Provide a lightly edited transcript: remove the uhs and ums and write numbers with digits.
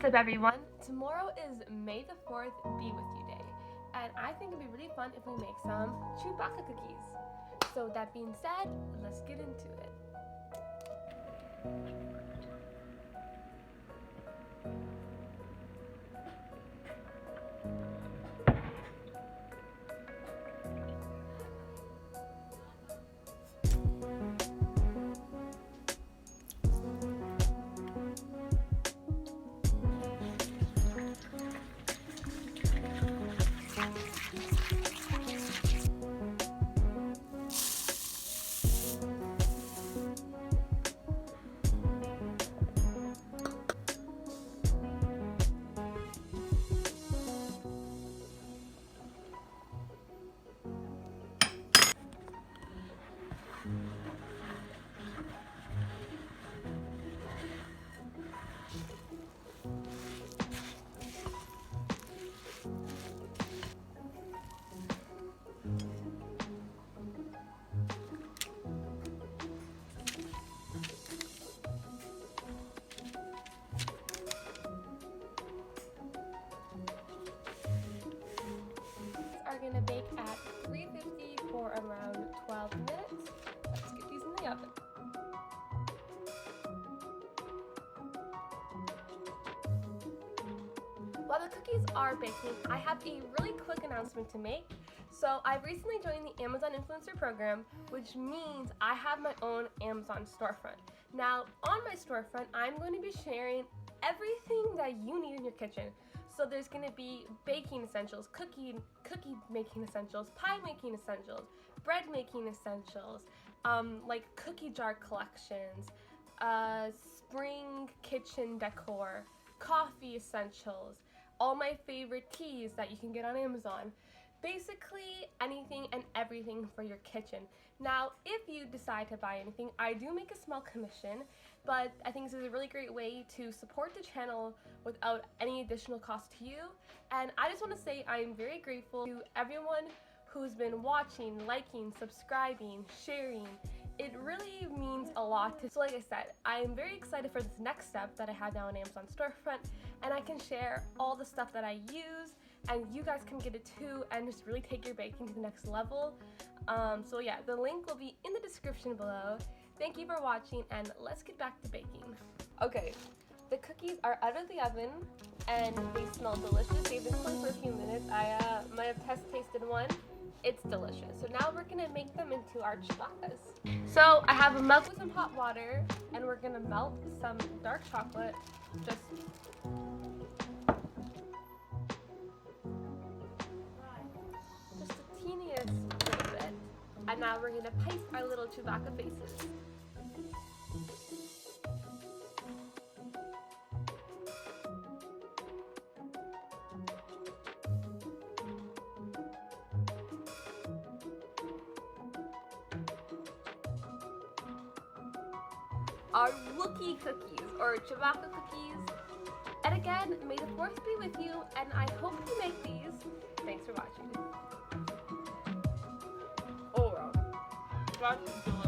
What's up, everyone? Tomorrow is May the 4th Be With You Day, and I think it'd be really fun if we make some Chewbacca cookies. So that being said, let's get into it. Are gonna bake at 350 for around 12 minutes. Let's get these in the oven. While the cookies are baking, I have a really quick announcement to make. So I've recently joined the Amazon Influencer Program, which means I have my own Amazon storefront. Now, on my storefront, I'm going to be sharing everything that you need in your kitchen. So there's going to be baking essentials, cookie making essentials, pie making essentials, bread making essentials, like cookie jar collections, spring kitchen decor, coffee essentials, all my favorite teas that you can get on Amazon. Basically anything and everything for your kitchen. Now, if you decide to buy anything, I do make a small commission, but I think this is a really great way to support the channel without any additional cost to you. And I just want to say I'm very grateful to everyone who's been watching, liking, subscribing, sharing. It really means a lot. So like I said, I'm very excited for this next step that I have now on Amazon storefront, and I can share all the stuff that I use, and you guys can get it too and just really take your baking to the next level. So yeah, the link will be in the description below. Thank you for watching, and let's get back to baking. Okay, the cookies are out of the oven and they smell delicious. They've been cooking for a few minutes. I might have test tasted one. It's delicious. So now we're gonna make them into our Chewbaccas. So I have a mug with some hot water, and we're gonna melt some dark chocolate. Just the teeniest little bit. And now we're gonna paste our little Chewbacca faces. Our Wookiee cookies, or Chewbacca cookies. And again, may the 4th be with you, and I hope you make these. Thanks for watching. Oh wow, that's delicious.